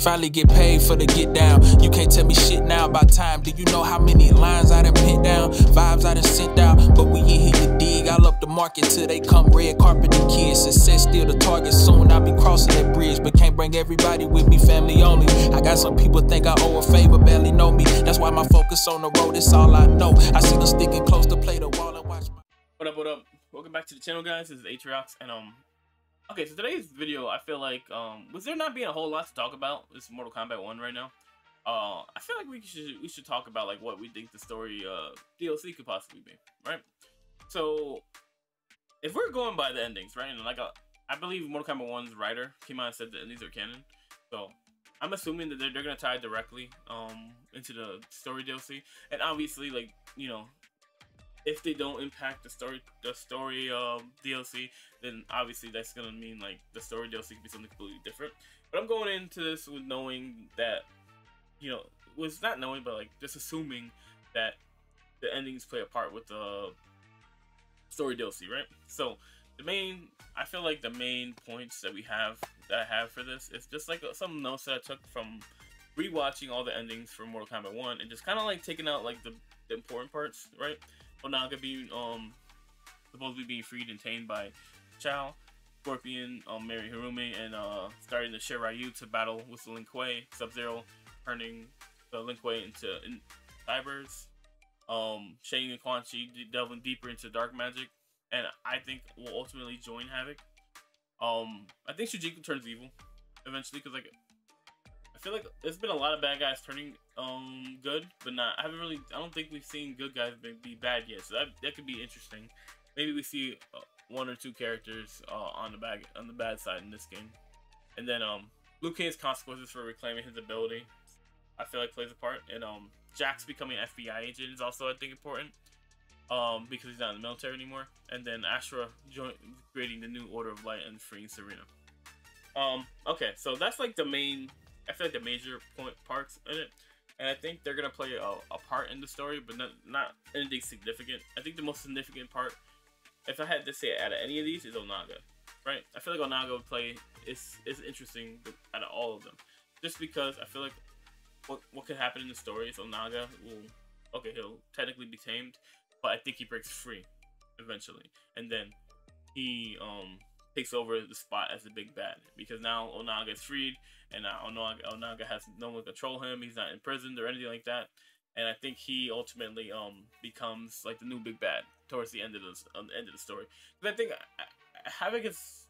Finally get paid for the get down. You can't tell me shit now about time. Do you know how many lines I done put down? Vibes I done sent out, but we ain't hit the dig. I'll up the market till they come red carpet the kids. Success still the target, soon I'll be crossing that bridge. But can't bring everybody with me, family only. I got some people think I owe a favor, barely know me. That's why my focus on the road, it's all I know. I see them sticking close to play the wall and watch my... What up? Welcome back to the channel, guys. This is Atriox, and okay, so today's video, I feel like, with there not being a whole lot to talk about, this is Mortal Kombat 1 right now, I feel like we should talk about, like, what we think the story, DLC could possibly be, right? So, if we're going by the endings, right, and like, I believe Mortal Kombat 1's writer came out and said the endings are canon, so I'm assuming that they're gonna tie directly, into the story DLC, and obviously, like, you know, if they don't impact the story DLC, then obviously that's gonna mean like the story DLC could be something completely different. But I'm going into this with knowing that, you know, was not knowing, but like just assuming that the endings play a part with the story DLC, right? So I feel like the main points that I have for this is just like some notes that I took from rewatching all the endings for Mortal Kombat 1 and just kind of like taking out like the important parts, right? Onaga being supposedly being freed and tamed by Chao, Scorpion, Mary Harume, and starting the Shiryu to battle with the Lin Kuei, Sub-Zero turning the Lin Kuei into cybers, Shang and Quan Chi delving deeper into dark magic, and I think will ultimately join Havoc. I think Shujiku turns evil eventually, because like I feel like there's been a lot of bad guys turning good, but I don't think we've seen good guys be bad yet, so that could be interesting. Maybe we see one or two characters on the bad side in this game. And then Liu Kang's consequences for reclaiming his ability, I feel like plays a part, and Jax becoming an FBI agent is also, I think, important, because he's not in the military anymore. And then Ashura creating the New Order of Light and freeing Serena. Okay, so that's like the main, I feel like the major parts in it, and I think they're gonna play a part in the story, but not anything significant. I think the most significant part, if I had to say out of any of these, is Onaga, right? I feel like Onaga would play is interesting out of all of them, just because I feel like what could happen in the story is Onaga he'll technically be tamed, but I think he breaks free eventually, and then he takes over the spot as the big bad, because now Onaga is freed, and now Onaga has no one to control him. He's not imprisoned or anything like that, and I think he ultimately becomes like the new big bad towards the end of the story. Because I think Havoc is,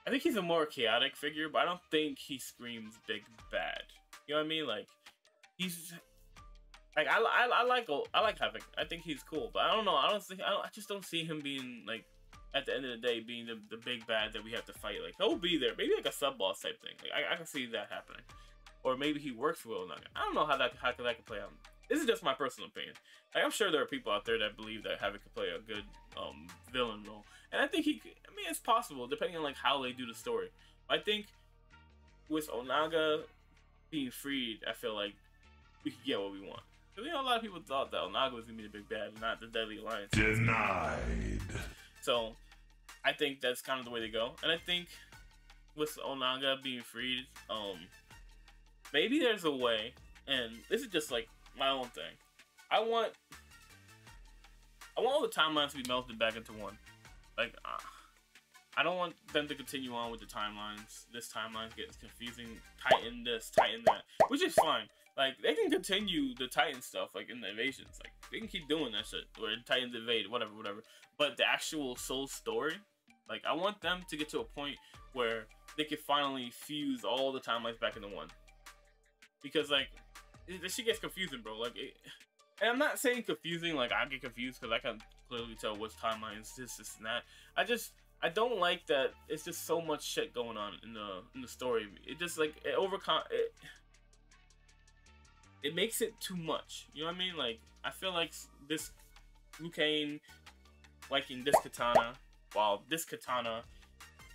I think he's a more chaotic figure, but I don't think he screams big bad. You know what I mean? Like he's like I like Havoc. I think he's cool, but I don't know. I just don't see him being like, at the end of the day, being the big bad that we have to fight. Like, he'll be there, maybe like a sub-boss type thing. Like, I can see that happening, or maybe he works for Onaga. I don't know how that could play out. This is just my personal opinion. Like, I'm sure there are people out there that believe that Havoc could play a good villain role, and I think I mean, it's possible depending on like how they do the story. I think with Onaga being freed, I feel like we could get what we want. Because, you know, a lot of people thought that Onaga was gonna be the big bad, and not the Deadly Alliance. Denied. So I think that's kind of the way to go. And I think with Onaga being freed, maybe there's a way, and this is just like my own thing. I want all the timelines to be melted back into one. Like, I don't want them to continue on with the timelines. This timeline gets confusing. Titan this, Titan that, which is fine. Like, they can continue the Titan stuff, like in the invasions. Like, they can keep doing that shit, or Titans invade, whatever. But the actual soul story, like, I want them to get to a point where they can finally fuse all the timelines back into one. Because, like, this shit gets confusing, bro. Like, and I'm not saying confusing, like, I get confused, because I can clearly tell which timelines this, and that. I don't like that it's just so much shit going on in the story. It just, like, it makes it too much. You know what I mean? Like, I feel like this Liu Kang liking this katana, while this katana,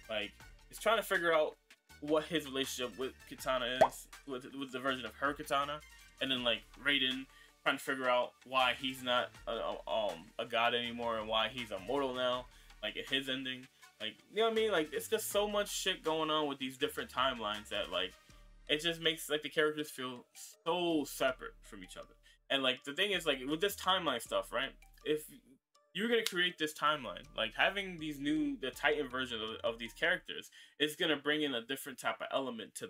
like, is trying to figure out what his relationship with katana is, with the version of her katana, and then like Raiden trying to figure out why he's not a god anymore and why he's immortal now, like at his ending. Like, you know what I mean? Like, it's just so much shit going on with these different timelines that, like, it just makes like the characters feel so separate from each other. And like the thing is, like with this timeline stuff, right? If you're gonna create this timeline, like having the Titan version of these characters is gonna bring in a different type of element to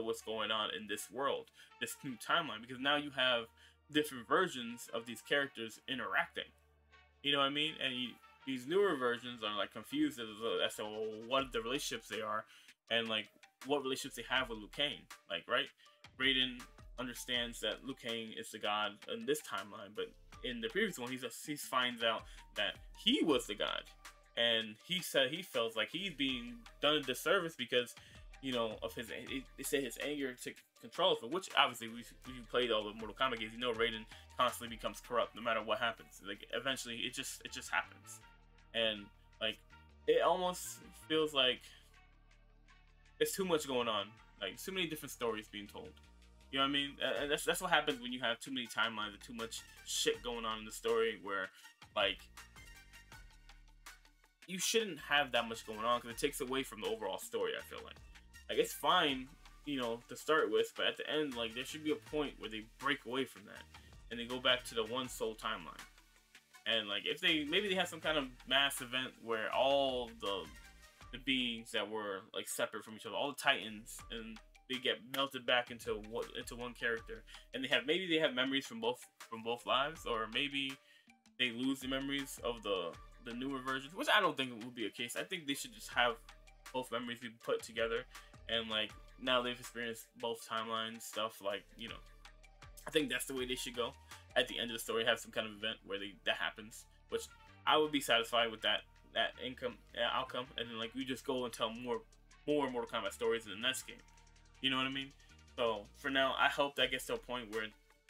what's going on in this world, this new timeline, because now you have different versions of these characters interacting. You know what I mean? And these newer versions are like confused as to what the relationships they are, and like what relationships they have with Liu Kang. Like, right? Raiden understands that Liu Kang is the god in this timeline, but in the previous one, he finds out that he was the god, and he said he feels like he's being done a disservice because, you know, of his. They say his anger took control of it, which obviously we played all the Mortal Kombat games. You know, Raiden constantly becomes corrupt no matter what happens. Like eventually, it just happens, and like it almost feels like it's too much going on. Like too many different stories being told. You know what I mean? And that's what happens when you have too many timelines and too much shit going on in the story, where like you shouldn't have that much going on because it takes away from the overall story. I feel like it's fine, you know, to start with, but at the end, like there should be a point where they break away from that and they go back to the one soul timeline. And like if maybe they have some kind of mass event where all the beings that were like separate from each other, all the Titans, and they get melted back into one character, and maybe they have memories from both lives, or maybe they lose the memories of the newer versions, which I don't think it would be a case. I think they should just have both memories be put together, and like now they've experienced both timelines stuff. Like, you know, I think that's the way they should go. At the end of the story, have some kind of event where that happens, which I would be satisfied with that outcome, and then like we just go and tell more Mortal Kombat stories in the next game. You know what I mean? So for now, I hope that gets to a point where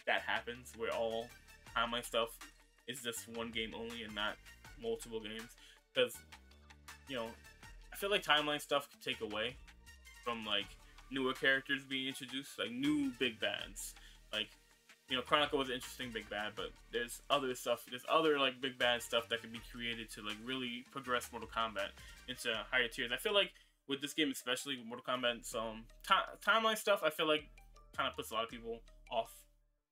that happens, where all timeline stuff is just one game only and not multiple games. Because, you know, I feel like timeline stuff could take away from like newer characters being introduced, like new big bads. Like, you know, Chronicle was an interesting big bad, but there's other stuff, like big bad stuff that can be created to like really progress Mortal Kombat into higher tiers. I feel like with this game, especially with Mortal Kombat, some timeline stuff, I feel like kind of puts a lot of people off.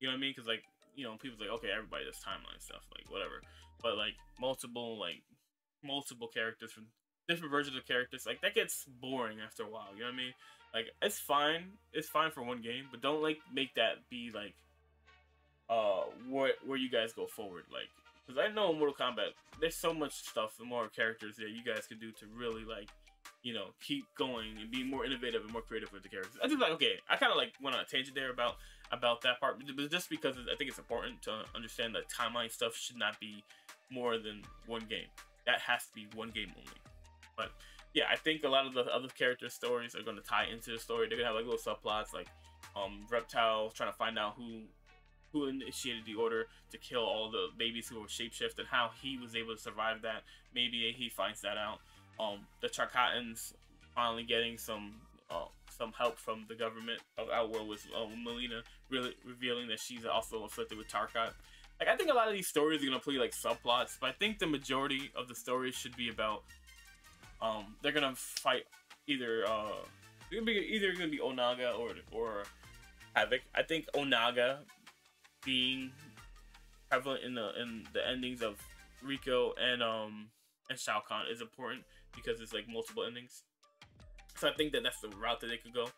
You know what I mean? Because like, you know, people's like, okay, everybody does timeline stuff, like whatever. But like multiple characters from different versions of characters, like that gets boring after a while. You know what I mean? Like it's fine for one game, but don't like make that be like where you guys go forward. Like, because I know in Mortal Kombat, there's so much stuff and more characters that you guys can do to really like, you know, keep going and be more innovative and more creative with the characters. I just like, okay, I kind of like went on a tangent there about that part, but just because I think it's important to understand that timeline stuff should not be more than one game. That has to be one game only. But yeah, I think a lot of the other character stories are going to tie into the story. They're gonna have like little subplots, like Reptile trying to find out who initiated the order to kill all the babies who were shapeshift and how he was able to survive that. Maybe he finds that out. The Charkatans finally getting some help from the government of Outworld, with Melina really revealing that she's also afflicted with Tarkat. Like, I think a lot of these stories are gonna play like subplots, but I think the majority of the stories should be about they're gonna fight either gonna be Onaga or Havoc. I think Onaga being prevalent in the endings of Rico and Shao Kahn is important because it's like multiple endings. So I think that's the route that they could go.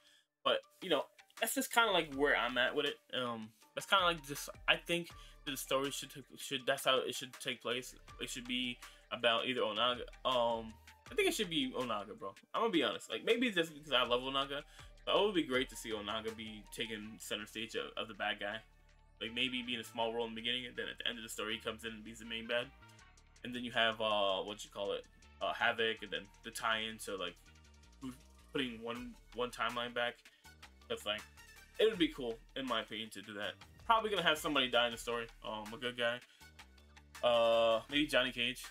But you know, that's just kind of like where I'm at with it. That's kind of like just, I think that the story should that's how it should take place. It should be about either Onaga. I think it should be Onaga, bro. I'm gonna be honest. Like, maybe it's just because I love Onaga, but it would be great to see Onaga be taking center stage of the bad guy. Like, maybe be in a small role in the beginning, and then at the end of the story, he comes in and beats the main bad. And then you have Havoc, and then the tie-in to like putting one timeline back. That's like, it would be cool in my opinion to do that. Probably gonna have somebody die in the story. A good guy. Maybe Johnny Cage.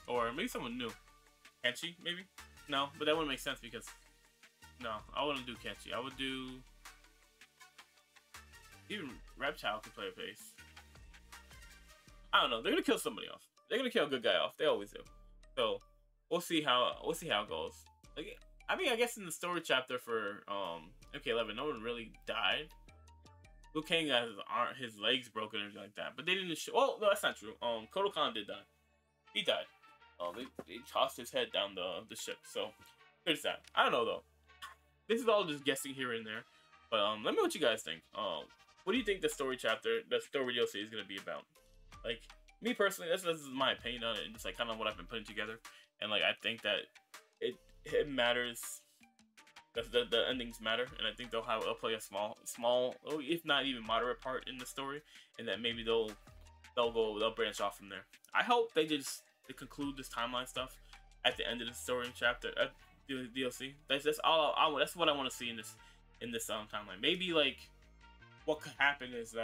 Or maybe someone new. Kenshi, maybe? No, but that wouldn't make sense because no, I wouldn't do Kenshi. I would do even Reptile could play a face. I don't know. They're gonna kill somebody off. They're gonna kill a good guy off. They always do. So we'll see how it goes. Like, I mean, I guess in the story chapter for MK11, no one really died. Liu Kang got his legs broken or anything like that, but they didn't show. Oh no, that's not true. Kotal Khan did die. He died. They tossed his head down the ship. So there's that. I don't know though. This is all just guessing here and there. But let me know what you guys think. What do you think the story chapter, the story DLC is gonna be about? Like me personally, this is my opinion on it, and just like kind of what I've been putting together. And like I think that it matters. The endings matter, and I think they'll play a small, if not even moderate part in the story, and that maybe they'll branch off from there. I hope they conclude this timeline stuff at the end of the story chapter, DLC. That's all. That's what I want to see in this timeline. Maybe like what could happen is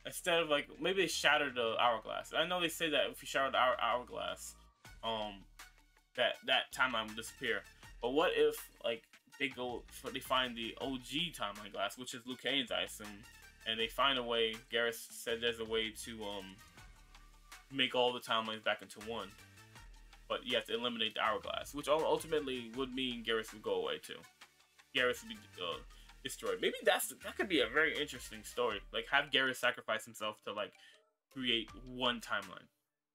instead of like maybe they shatter the hourglass. I know they say that if you shatter the hourglass, that timeline will disappear. But what if like they find the OG timeline glass, which is Liu Kang's, I assume, and they find a way. Garrus said there's a way to make all the timelines back into one, but you have to eliminate the hourglass, which ultimately would mean Garrus would go away too. Garrus would be destroyed. Maybe that could be a very interesting story. Like have Garrus sacrifice himself to like create one timeline.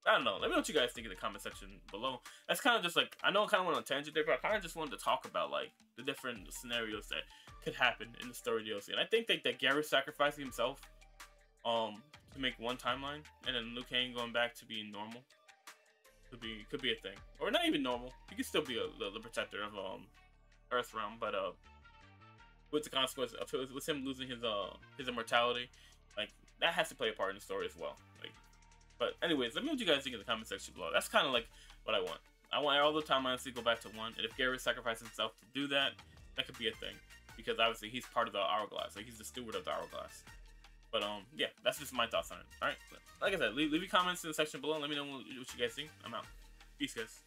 I don't know. Let me know what you guys think in the comment section below. That's kind of just like, I know I kind of went on a tangent there, but I kind of just wanted to talk about like the different scenarios that could happen in the story DLC. And I think that Garrus sacrificing himself to make one timeline, and then Liu Kang going back to being normal could be a thing, or not even normal. He could still be the protector of Earthrealm, but with the consequence of with him losing his immortality, like that has to play a part in the story as well. Like. But anyways, let me know what you guys think in the comment section below. That's kind of like what I want. I want all the timelines to go back to one. And if Garrus sacrificed himself to do that, that could be a thing. Because obviously he's part of the hourglass. Like he's the steward of the hourglass. But yeah, that's just my thoughts on it. Alright? Like I said, leave your comments in the section below and let me know what you guys think. I'm out. Peace, guys.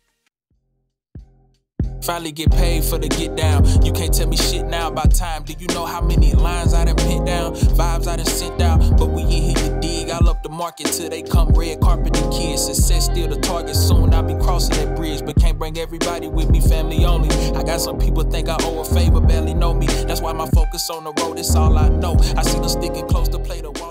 Finally get paid for the get down. You can't tell me shit now about time. Do you know how many lines I done put down? Vibes I done sent out. But we ain't here to dig. I'll up the market till they come red carpet the kids. Success still the target. Soon I'll be crossing that bridge. But can't bring everybody with me, family only. I got some people think I owe a favor, barely know me. That's why my focus on the road, it's all I know. I see them sticking close to play the wall.